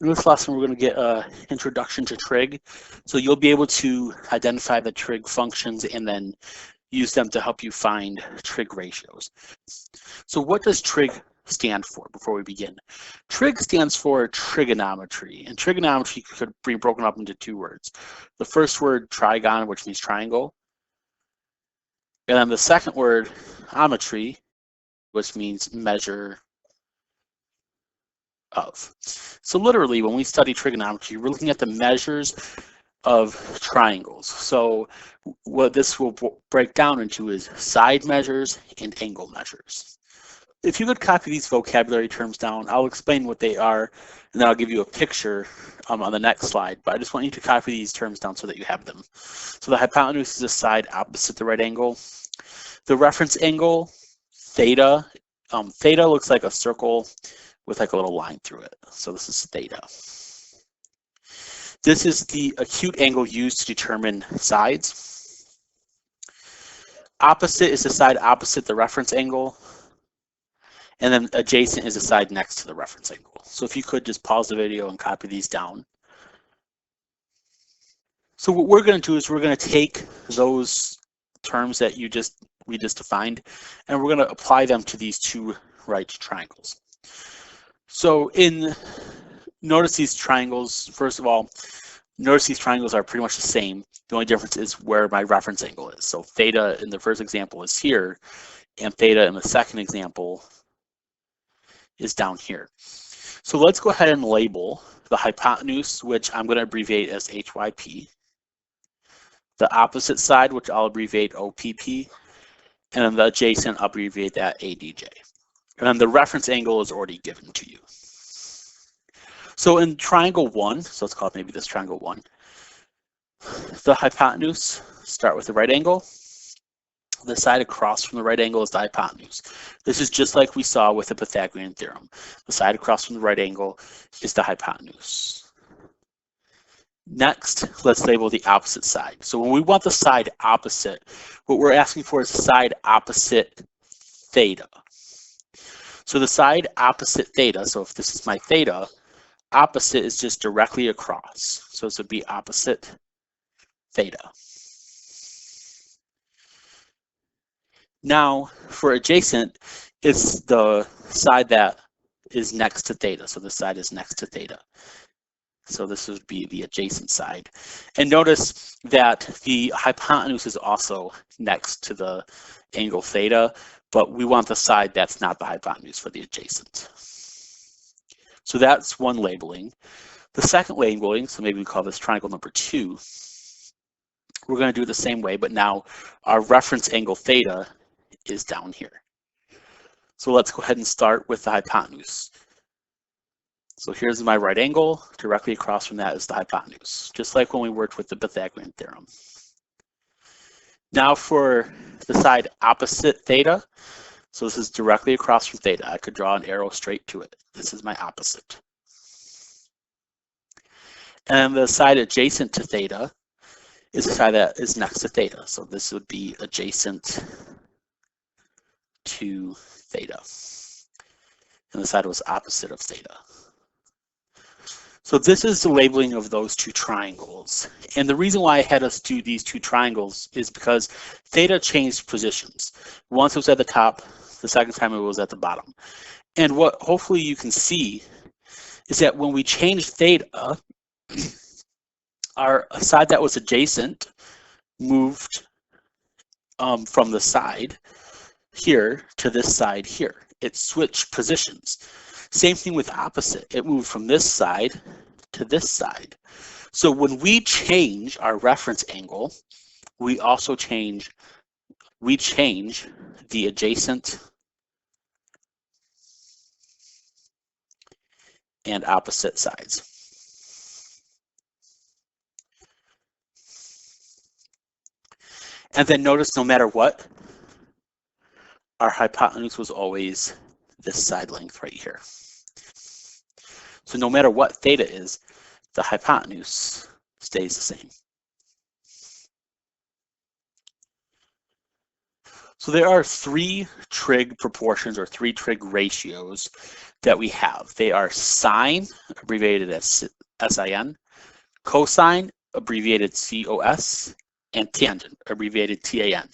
In this lesson, we're going to get an introduction to trig. So you'll be able to identify the trig functions and then use them to help you find trig ratios. So what does trig stand for before we begin? Trig stands for trigonometry, and trigonometry could be broken up into two words. The first word, trigon, which means triangle, and then the second word, ometry, which means measure of. So literally, when we study trigonometry, we're looking at the measures of triangles. So what this will break down into is side measures and angle measures. If you could copy these vocabulary terms down, I'll explain what they are, and then I'll give you a picture on the next slide. But I just want you to copy these terms down so that you have them. So the hypotenuse is a side opposite the right angle. The reference angle, theta, theta looks like a circle with like a little line through it. So this is theta. This is the acute angle used to determine sides. Opposite is the side opposite the reference angle. And then adjacent is the side next to the reference angle. So if you could just pause the video and copy these down. So what we're going to do is we're going to take those terms that we just defined, and we're going to apply them to these two right triangles. So notice these triangles, first of all, notice these triangles are pretty much the same. The only difference is where my reference angle is. So theta in the first example is here, and theta in the second example is down here. So let's go ahead and label the hypotenuse, which I'm going to abbreviate as HYP, the opposite side, which I'll abbreviate OPP, and then the adjacent, I'll abbreviate that ADJ. And then the reference angle is already given to you. So in triangle 1, so let's call it maybe this triangle 1, the hypotenuse, start with the right angle. The side across from the right angle is the hypotenuse. This is just like we saw with the Pythagorean theorem. The side across from the right angle is the hypotenuse. Next, let's label the opposite side. So when we want the side opposite, what we're asking for is the side opposite theta. So the side opposite theta, so if this is my theta, opposite is just directly across. So this would be opposite theta. Now for adjacent, it's the side that is next to theta. So this side is next to theta. So this would be the adjacent side. And notice that the hypotenuse is also next to the angle theta, but we want the side that's not the hypotenuse for the adjacent. So that's one labeling. The second labeling, so maybe we call this triangle number 2, we're going to do it the same way, but now our reference angle theta is down here. So let's go ahead and start with the hypotenuse. So here's my right angle. Directly across from that is the hypotenuse, just like when we worked with the Pythagorean theorem. Now for the side opposite theta, so this is directly across from theta. I could draw an arrow straight to it. This is my opposite. And the side adjacent to theta is the side that is next to theta. So this would be adjacent to theta. And the side was opposite of theta. So this is the labeling of those two triangles. And the reason why I had us do these two triangles is because theta changed positions. Once it was at the top, the second time it was at the bottom. And what hopefully you can see is that when we changed theta, our side that was adjacent moved from the side here to this side here. It switched positions. Same thing with opposite. It moved from this side to this side. So when we change our reference angle, we also change the adjacent and opposite sides. And then notice no matter what, our hypotenuse was always this side length right here. So no matter what theta is, the hypotenuse stays the same. So there are three trig proportions or three trig ratios that we have. They are sine, abbreviated as SIN, cosine, abbreviated COS, and tangent, abbreviated TAN.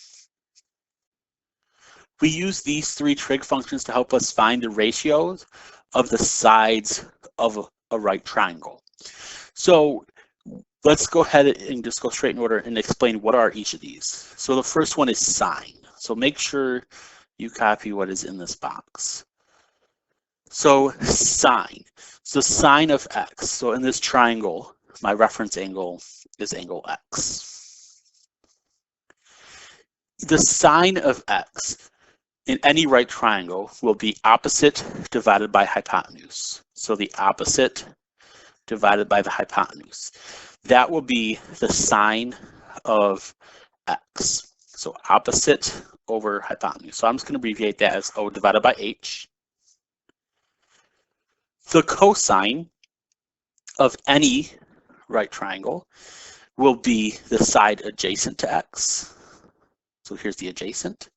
We use these three trig functions to help us find the ratios of the sides of a right triangle. So let's go ahead and just go straight in order and explain what are each of these. So the first one is sine. So make sure you copy what is in this box. So sine, so sine of x. So in this triangle, my reference angle is angle x. The sine of x in any right triangle will be opposite divided by hypotenuse. So the opposite divided by the hypotenuse. That will be the sine of x. So opposite over hypotenuse. So I'm just going to abbreviate that as O divided by H. The cosine of any right triangle will be the side adjacent to x. So here's the adjacent,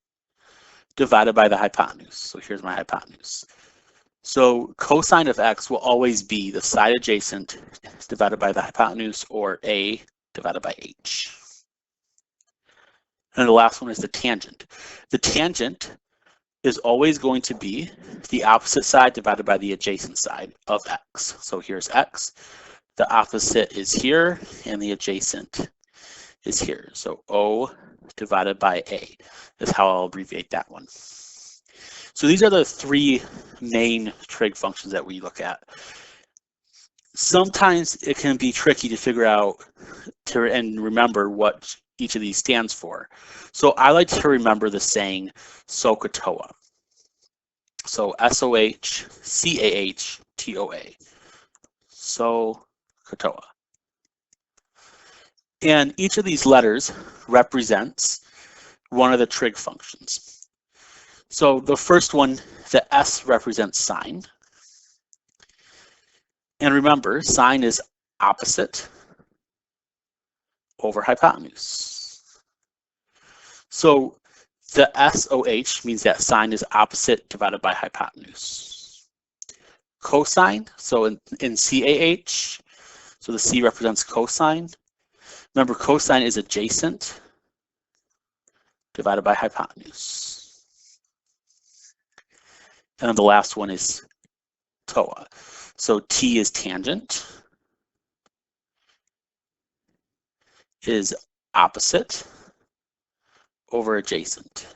divided by the hypotenuse. So here's my hypotenuse. So cosine of x will always be the side adjacent divided by the hypotenuse, or A divided by H. And the last one is the tangent. The tangent is always going to be the opposite side divided by the adjacent side of x. So here's x, the opposite is here, and the adjacent is here. So O divided by A is how I'll abbreviate that one. So these are the three main trig functions that we look at. Sometimes it can be tricky to figure out and remember what each of these stands for. So I like to remember the saying SOHCAHTOA. So SOHCAHTOA. SOHCAHTOA. And each of these letters represents one of the trig functions. So the first one, the S, represents sine. And remember, sine is opposite over hypotenuse. So the SOH means that sine is opposite divided by hypotenuse. Cosine, so in CAH, so the C represents cosine. Remember, cosine is adjacent divided by hypotenuse. And then the last one is TOA. So T is tangent, is opposite over adjacent.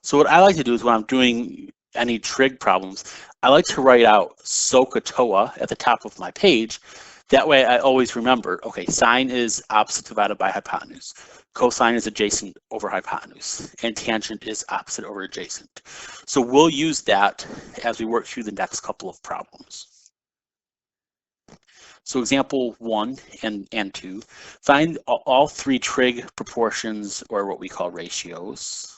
So what I like to do is when I'm doing any trig problems, I like to write out SOHCAHTOA at the top of my page. That way I always remember, okay, sine is opposite divided by hypotenuse. Cosine is adjacent over hypotenuse, and tangent is opposite over adjacent. So we'll use that as we work through the next couple of problems. So example 1 and 2, find all three trig proportions, or what we call ratios,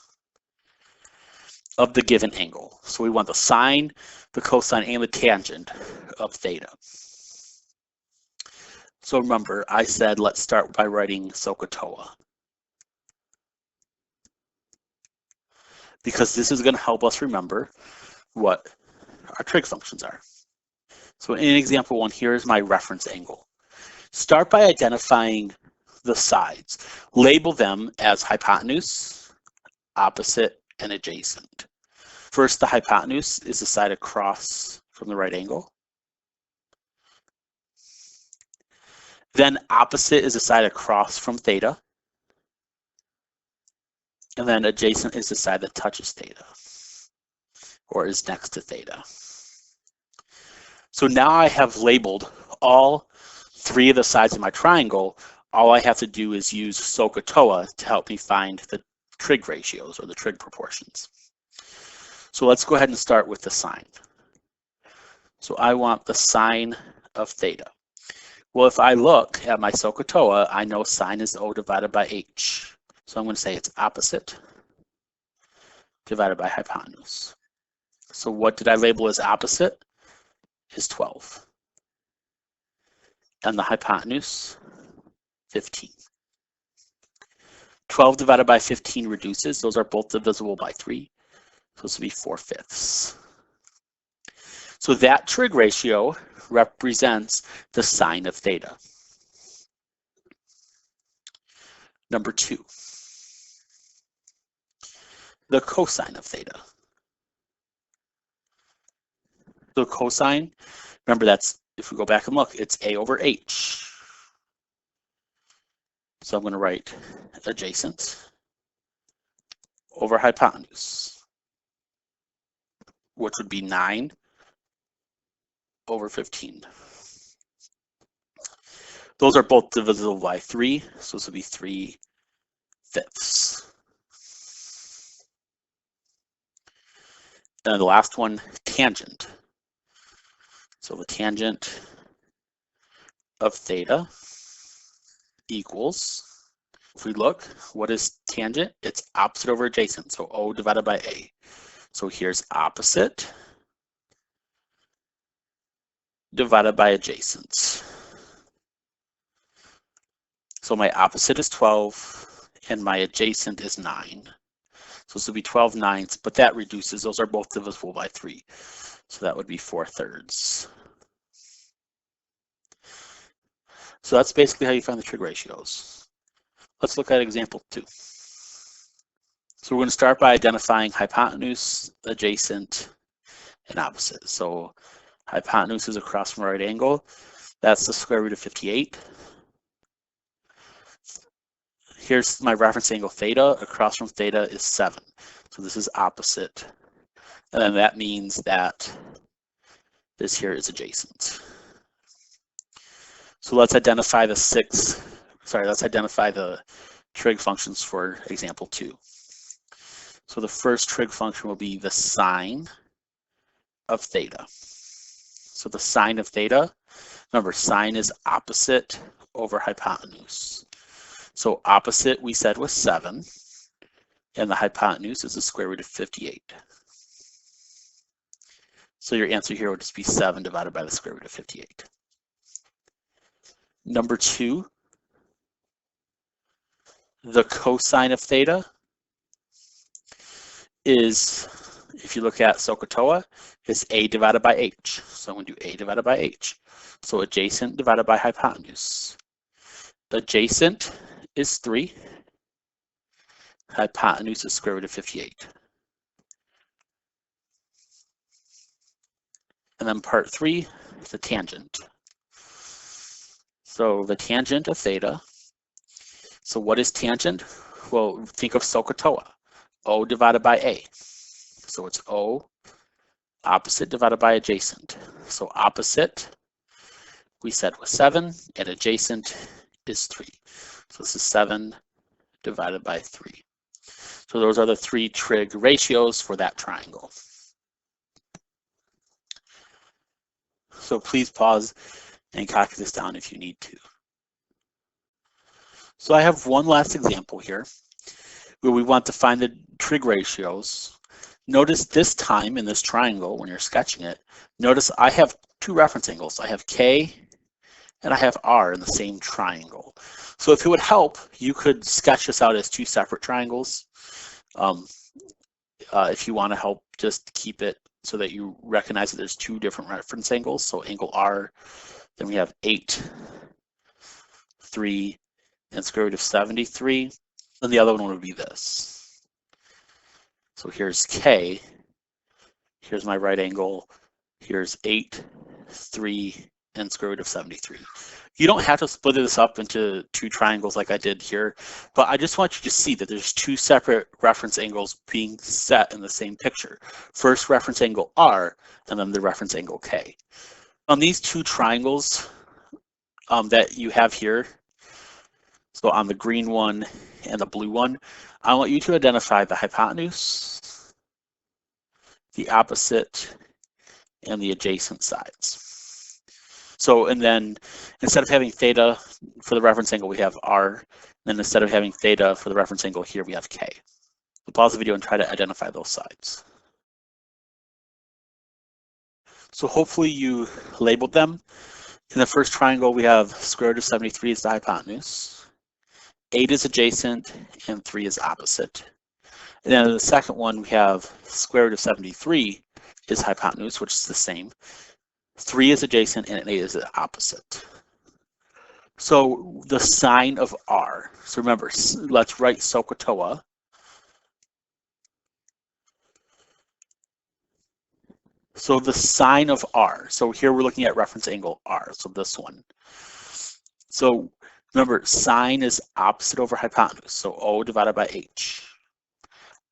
of the given angle. So we want the sine, the cosine, and the tangent of theta. So remember, I said let's start by writing SOHCAHTOA, because this is going to help us remember what our trig functions are. So in example 1, here's my reference angle. Start by identifying the sides. Label them as hypotenuse, opposite, and adjacent. First, the hypotenuse is the side across from the right angle. Then opposite is the side across from theta. And then adjacent is the side that touches theta, or is next to theta. So now I have labeled all three of the sides of my triangle. All I have to do is use SOHCAHTOA to help me find the trig ratios, or the trig proportions. So let's go ahead and start with the sine. So I want the sine of theta. Well, if I look at my SOHCAHTOA, I know sine is O divided by H. So I'm going to say it's opposite divided by hypotenuse. So what did I label as opposite? Is 12. And the hypotenuse, 15. 12 divided by 15 reduces. Those are both divisible by 3. So this will be 4/5. So that trig ratio represents the sine of theta. Number 2, the cosine of theta. So cosine, remember that's, if we go back and look, it's a over h. So I'm going to write adjacent over hypotenuse, which would be 9 over 15. Those are both divisible by 3, so this would be 3/5. And the last one, tangent. So the tangent of theta equals, if we look, what is tangent? It's opposite over adjacent, so O divided by A. So here's opposite divided by adjacent. So my opposite is 12 and my adjacent is 9. So this would be 12/9, but that reduces. Those are both divisible by 3. So that would be 4/3. So that's basically how you find the trig ratios. Let's look at example 2. So we're going to start by identifying hypotenuse, adjacent, and opposite. So hypotenuse is across from a right angle. That's the square root of 58. Here's my reference angle theta. Across from theta is 7. So this is opposite. And then that means that this here is adjacent. So let's identify the trig functions for example 2. So the first trig function will be the sine of theta. So the sine of theta, remember sine is opposite over hypotenuse. So opposite we said was 7, and the hypotenuse is the square root of 58. So your answer here would just be 7 divided by the square root of 58. Number 2, the cosine of theta is, if you look at SOHCAHTOA, is A divided by H. So I'm going to do A divided by H. So adjacent divided by hypotenuse. Adjacent is 3. Hypotenuse is square root of 58. And then part 3, the tangent. So the tangent of theta. So what is tangent? Well, think of SOHCAHTOA. O divided by A. So it's O opposite divided by adjacent. So opposite we said was 7 and adjacent is 3. So this is 7 divided by 3. So those are the 3 trig ratios for that triangle. So please pause and copy this down if you need to. So I have one last example here where we want to find the trig ratios. Notice this time in this triangle, when you're sketching it, notice I have 2 reference angles. I have K and I have R in the same triangle. So if it would help, you could sketch this out as 2 separate triangles. If you want to help, just keep it so that you recognize that there's 2 different reference angles. So angle R, then we have 8, 3, and square root of 73. Then the other one would be this. So here's K, here's my right angle, here's 8, 3, and square root of 73. You don't have to split this up into 2 triangles like I did here, but I just want you to see that there's 2 separate reference angles being set in the same picture. First reference angle R, and then the reference angle K. On these 2 triangles that you have here, so on the green one and the blue one, I want you to identify the hypotenuse, the opposite, and the adjacent sides. So, and then instead of having theta for the reference angle, we have R. And then instead of having theta for the reference angle here, we have K. So pause the video and try to identify those sides. So hopefully you labeled them. In the first triangle, we have square root of 73 is the hypotenuse. 8 is adjacent and 3 is opposite. And then in the second one, we have square root of 73 is hypotenuse, which is the same. 3 is adjacent and 8 is the opposite. So the sine of r. So remember, let's write SOHCAHTOA. So the sine of r. So here we're looking at reference angle r. So this one. So remember, sine is opposite over hypotenuse. So O divided by H.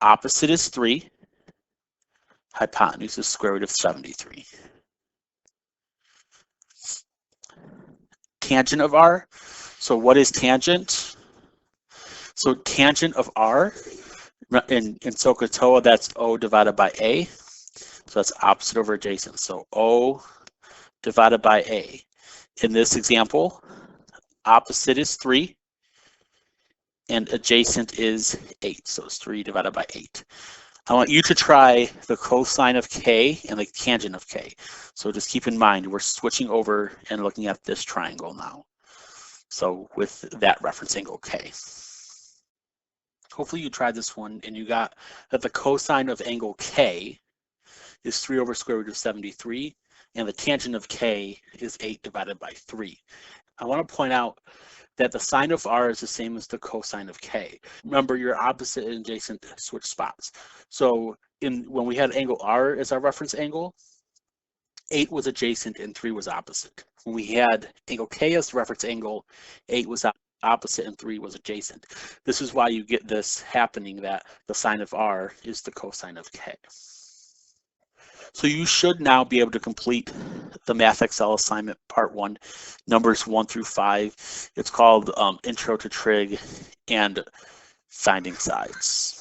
Opposite is 3. Hypotenuse is square root of 73. Tangent of r. So what is tangent? So tangent of r, in SOHCAHTOA, that's O divided by A. So that's opposite over adjacent. So O divided by A. In this example, opposite is 3 and adjacent is 8. So it's 3 divided by 8. I want you to try the cosine of K and the tangent of K. So just keep in mind, we're switching over and looking at this triangle now. So with that reference angle K. Hopefully you tried this one and you got that the cosine of angle K is 3 over square root of 73, and the tangent of K is 8 divided by 3. I want to point out that the sine of r is the same as the cosine of K. Remember, your opposite and adjacent switch spots. So when we had angle r as our reference angle, 8 was adjacent and 3 was opposite. When we had angle K as the reference angle, 8 was opposite and 3 was adjacent. This is why you get this happening, that the sine of r is the cosine of K. So you should now be able to complete the Math Excel assignment part 1, numbers 1 through 5. It's called Intro to Trig and Finding Sides.